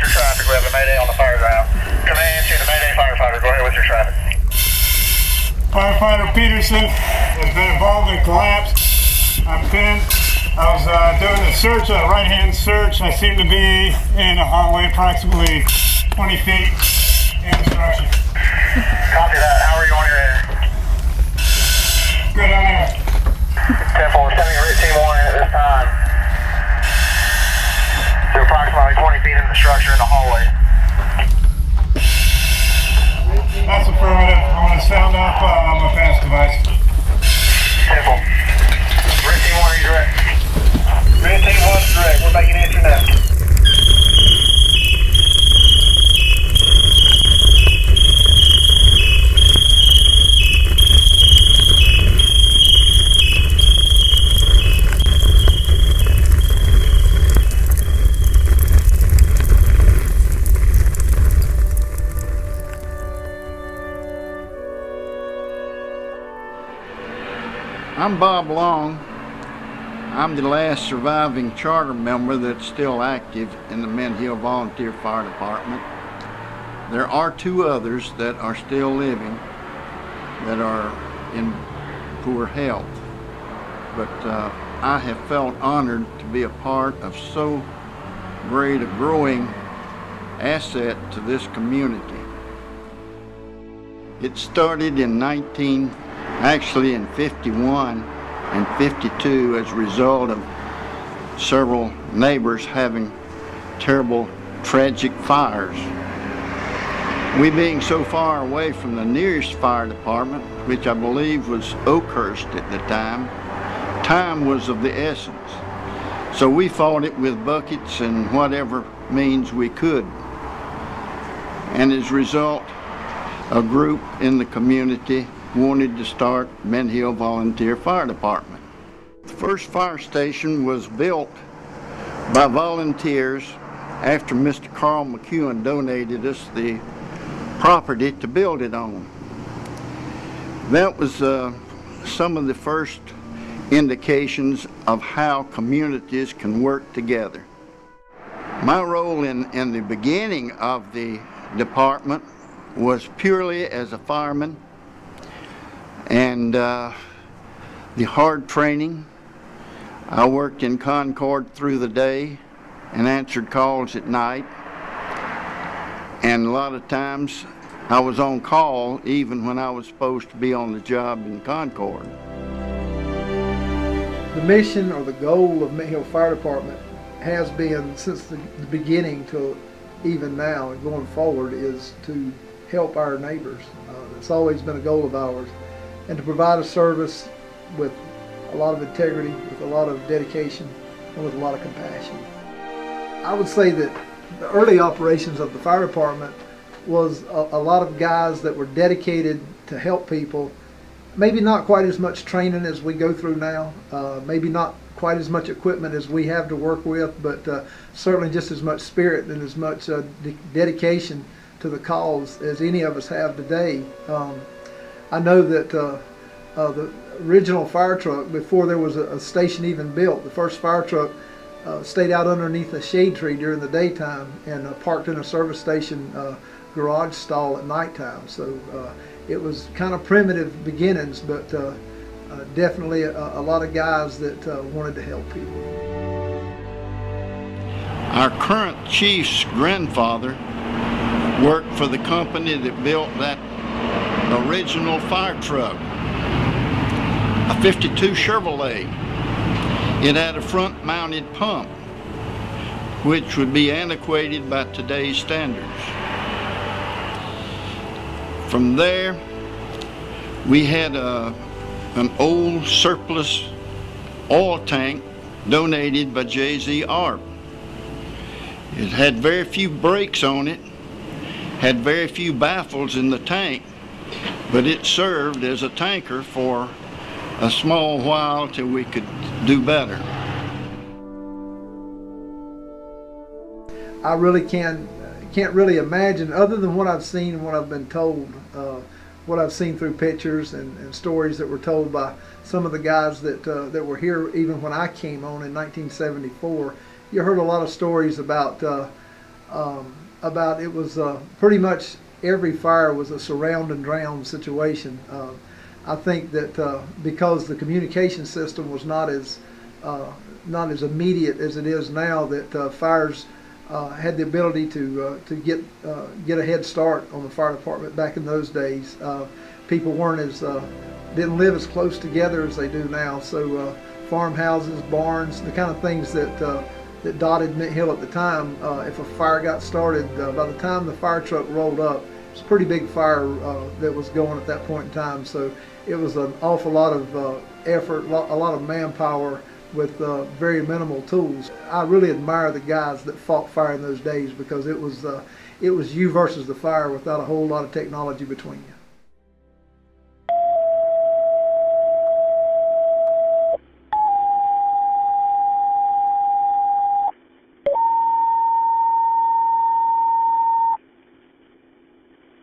your traffic? We have a mayday on the fire ground. Command to the mayday firefighter. Go ahead with your traffic. Firefighter Peterson has been involved in collapse. I'm pinned. I was doing a search, a right-hand search. I seem to be in a hallway approximately 20 feet in obstruction. Copy that. How are you on your air? Good on air. 10-4, sending route team 1 at this time. To approximately 20 feet in the structure in the hallway. That's affirmative. I'm going to sound off my pass device. 10-4. Route team 1, are you direct? Route team 1's direct. We're making entry now. I'm Bob Long. I'm the last surviving charter member that's still active in the Mint Hill Volunteer Fire Department. There are 2 others that are still living that are in poor health. But I have felt honored to be a part of so great a growing asset to this community. It started in 51 and 52 as a result of several neighbors having terrible, tragic fires. We being so far away from the nearest fire department, which I believe was Oakhurst at the time was of the essence. So we fought it with buckets and whatever means we could. And as a result, a group in the community wanted to start Mint Hill Volunteer Fire Department. The first fire station was built by volunteers after Mr. Carl McEwen donated us the property to build it on. That was some of the first indications of how communities can work together. My role in the beginning of the department was purely as a fireman, and the hard training. I worked in Concord through the day and answered calls at night, and a lot of times I was on call even when I was supposed to be on the job in Concord. The mission or the goal of Mint Hill Fire Department has been since the beginning to even now and going forward is to help our neighbors. It's always been a goal of ours, and to provide a service with a lot of integrity, with a lot of dedication, and with a lot of compassion. I would say that the early operations of the fire department was a lot of guys that were dedicated to help people. Maybe not quite as much training as we go through now, maybe not quite as much equipment as we have to work with, but certainly just as much spirit and as much dedication to the cause as any of us have today. I know that the original fire truck, before there was a station even built, the first fire truck stayed out underneath a shade tree during the daytime and parked in a service station garage stall at nighttime. So it was kind of primitive beginnings, but definitely a lot of guys that wanted to help people. Our current chief's grandfather worked for the company that built that original fire truck, a 52 Chevrolet. It had a front-mounted pump, which would be antiquated by today's standards. From there, we had an old surplus oil tank donated by J.Z. Arp. It had very few brakes on it, had very few baffles in the tank, but it served as a tanker for a small while till we could do better. I really can't really imagine, other than what I've seen and what I've been told, what I've seen through pictures and stories that were told by some of the guys that were here even when I came on in 1974. You heard a lot of stories about about it was pretty much every fire was a surround and drown situation. I think that because the communication system was not as immediate as it is now, that fires had the ability to get a head start on the fire department back in those days. People weren't as didn't live as close together as they do now. So farmhouses, barns, the kind of things that dotted Mint Hill at the time. If a fire got started, by the time the fire truck rolled up, it was a pretty big fire that was going at that point in time. So it was an awful lot of effort, a lot of manpower with very minimal tools. I really admire the guys that fought fire in those days, because it was you versus the fire without a whole lot of technology between you.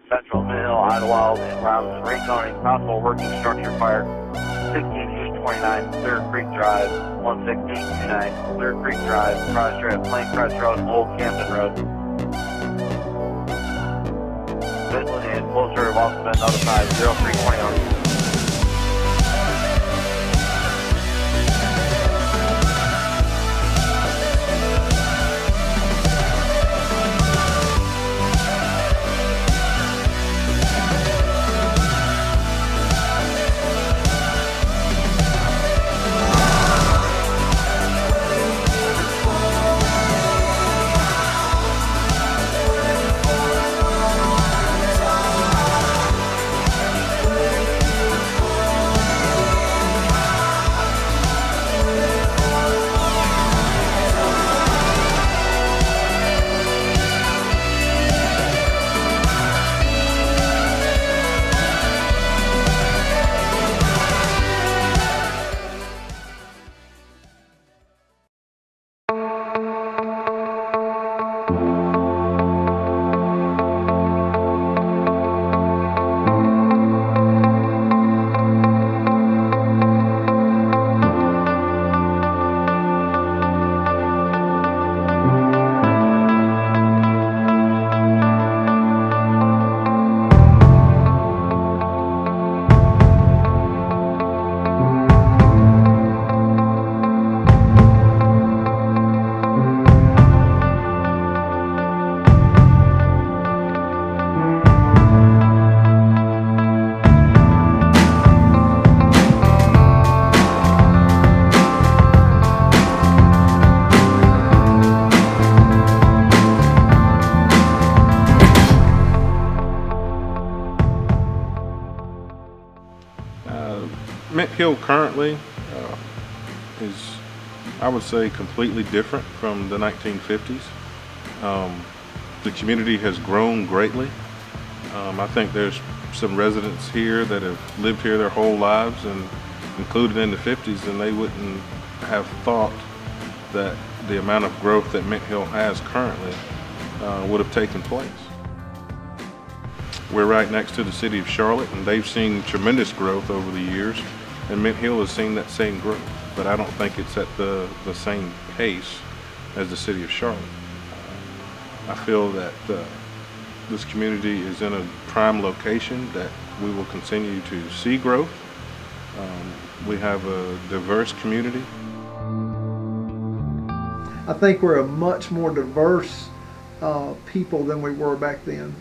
Central Mill, Idlewild, and Robinson, Ring possible working structure fire, 16829, Clear Creek Drive, 16829, Clear Creek Drive, Plain Crest Road, Old Camden Road. Midland and closer have also been notified, 0320. Mint Hill currently is, I would say, completely different from the 1950s. The community has grown greatly. I think there's some residents here that have lived here their whole lives, and included in the 50s, and they wouldn't have thought that the amount of growth that Mint Hill has currently would have taken place. We're right next to the city of Charlotte, and they've seen tremendous growth over the years, and Mint Hill has seen that same growth, but I don't think it's at the same pace as the city of Charlotte. I feel that this community is in a prime location that we will continue to see growth. We have a diverse community. I think we're a much more diverse people than we were back then.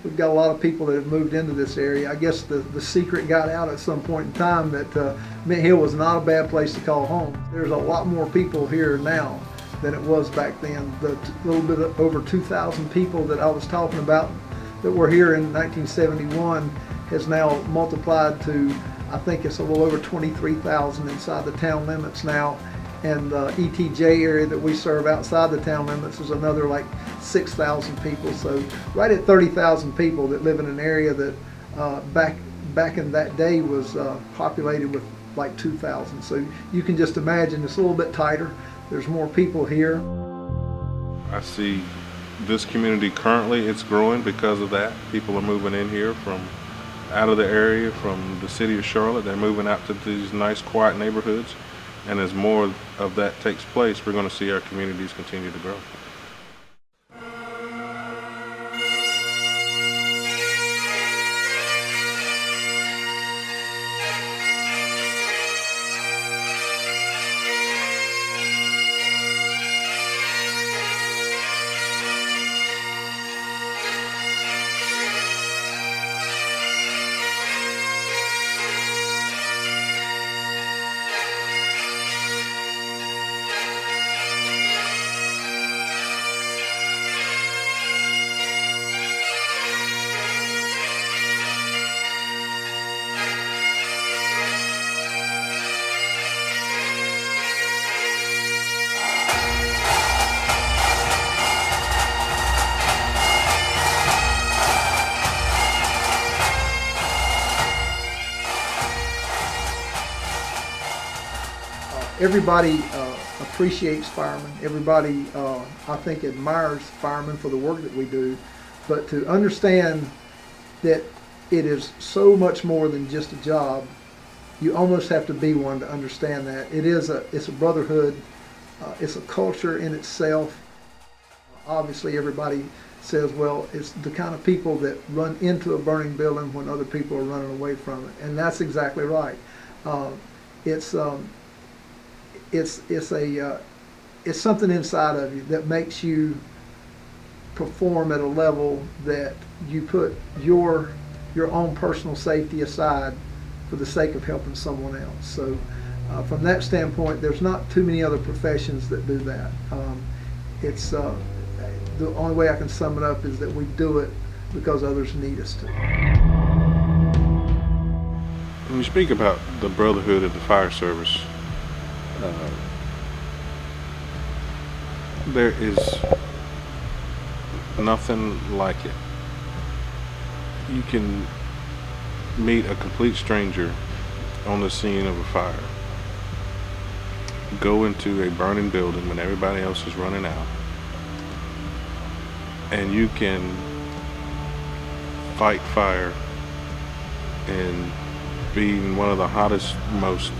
We've got a lot of people that have moved into this area. I guess the secret got out at some point in time that Mint Hill was not a bad place to call home. There's a lot more people here now than it was back then. The little bit over 2,000 people that I was talking about that were here in 1971 has now multiplied to, I think it's a little over 23,000 inside the town limits now. And the ETJ area that we serve outside the town limits is another like 6,000 people. So right at 30,000 people that live in an area that back in that day was populated with like 2,000. So you can just imagine it's a little bit tighter. There's more people here. I see this community currently, it's growing because of that. People are moving in here from out of the area, from the city of Charlotte. They're moving out to these nice, quiet neighborhoods. And as more of that takes place, we're going to see our communities continue to grow. everybody appreciates firemen. Everybody, I think, admires firemen for the work that we do. But to understand that it is so much more than just a job, you almost have to be one to understand that. It's a brotherhood. It's a culture in itself. Obviously, everybody says, well, it's the kind of people that run into a burning building when other people are running away from it, and that's exactly right. It's something inside of you that makes you perform at a level that you put your own personal safety aside for the sake of helping someone else. So from that standpoint, there's not too many other professions that do that. It's the only way I can sum it up is that we do it because others need us to. When you speak about the brotherhood of the fire service, there is nothing like it. You can meet a complete stranger on the scene of a fire, go into a burning building when everybody else is running out, and you can fight fire and be in one of the hottest, most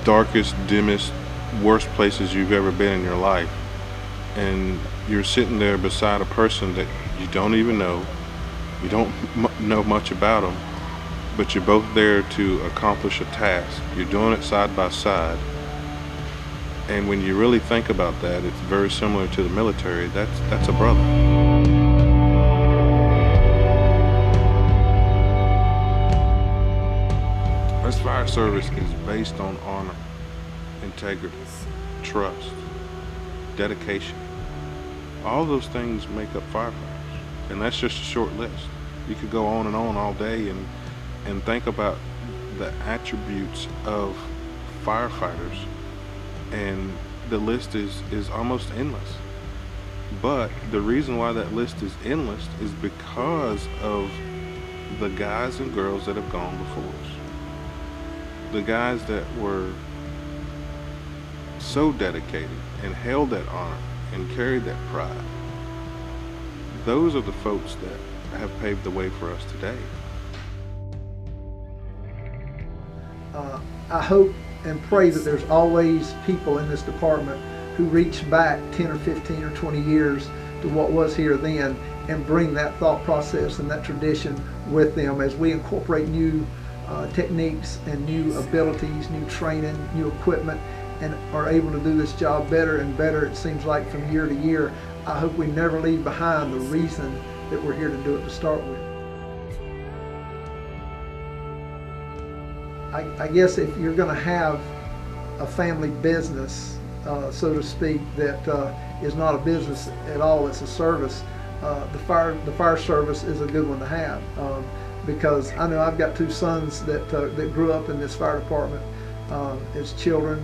darkest, dimmest, worst places you've ever been in your life, and you're sitting there beside a person that you don't even know, you don't know much about them, but you're both there to accomplish a task. You're doing it side by side. And when you really think about that, it's very similar to the military. That's a brother. This fire service is based on honor, integrity, trust, dedication. All those things make up firefighters, and that's just a short list. You could go on and on all day and think about the attributes of firefighters, and the list is almost endless. But the reason why that list is endless is because of the guys and girls that have gone before us. The guys that were so dedicated and held that honor and carried that pride. Those are the folks that have paved the way for us today. I hope and pray that there's always people in this department who reach back 10 or 15 or 20 years to what was here then and bring that thought process and that tradition with them as we incorporate new techniques and new abilities, new training, new equipment, and are able to do this job better and better, it seems like, from year to year. I hope we never leave behind the reason that we're here to do it to start with. I guess if you're going to have a family business, so to speak, that is not a business at all, it's a service, the fire service is a good one to have. Because I know I've got two sons that grew up in this fire department as children,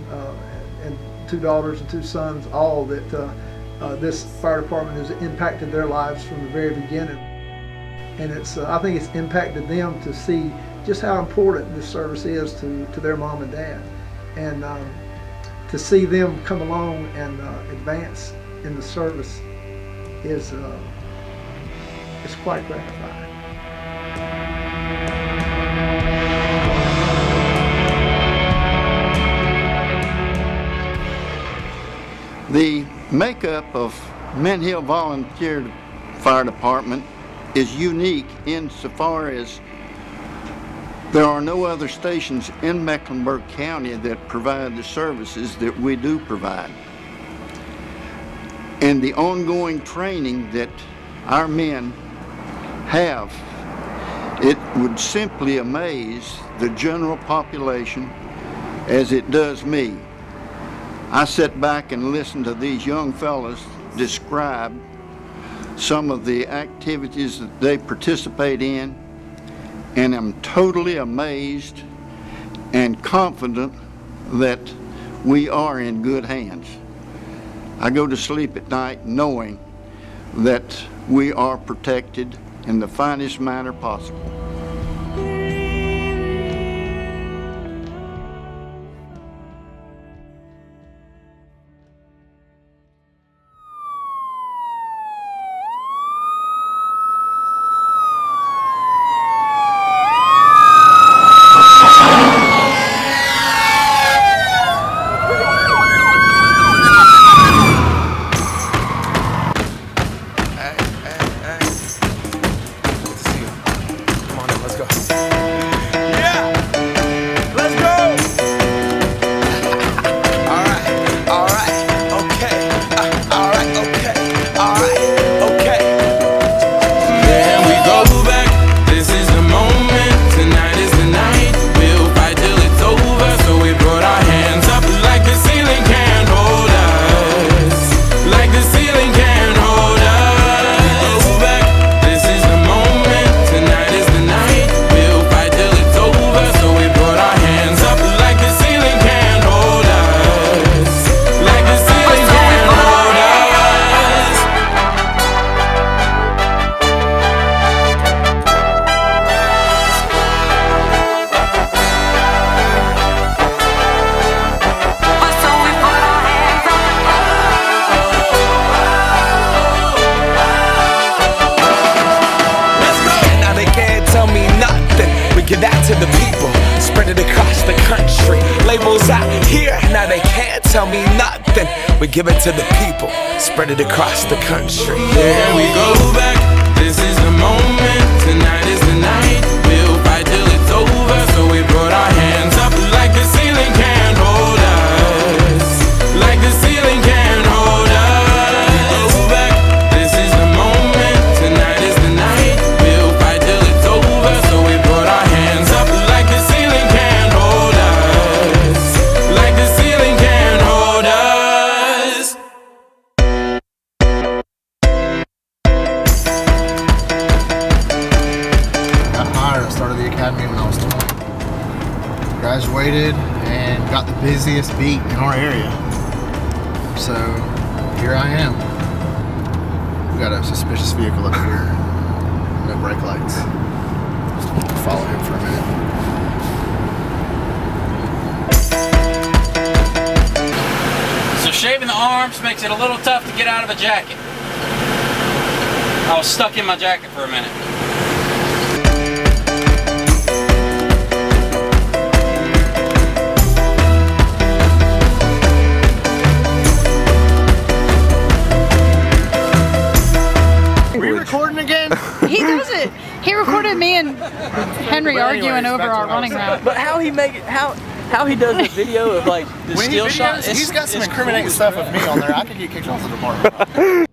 and two daughters and two sons, all that this fire department has impacted their lives from the very beginning. And I think it's impacted them to see just how important this service is to their mom and dad. And to see them come along and advance in the service is quite gratifying. The makeup of Mint Hill Volunteer Fire Department is unique insofar as there are no other stations in Mecklenburg County that provide the services that we do provide. And the ongoing training that our men have, it would simply amaze the general population as it does me. I sit back and listen to these young fellas describe some of the activities that they participate in, and I'm totally amazed and confident that we are in good hands. I go to sleep at night knowing that we are protected in the finest manner possible. they can't tell me nothing. We give it to the people, spread it across the country. Here we go back, this is the moment, tonight is the night. We'll fight till it's over, so we put our hands up like the ceiling can't hold us. Like the ceiling can't hold us. Go back, this is the moment, tonight is the night. We'll fight till it's over, so we put our hands up like the ceiling can't hold us. Like the ceiling can't hold us. I started the academy when I was 20. Graduated and got the busiest beat in our area. So here I am. We got a suspicious vehicle up here. No brake lights. Follow him for a minute. So shaving the arms makes it a little tough to get out of a jacket. I was stuck in my jacket for a minute. Are you recording again? He does it. He recorded me and Henry arguing over our running route. But how he make it, how he does the video of like the When steel he shot, videos, he's got some incriminating stuff of me on there. I could get kicked off the department.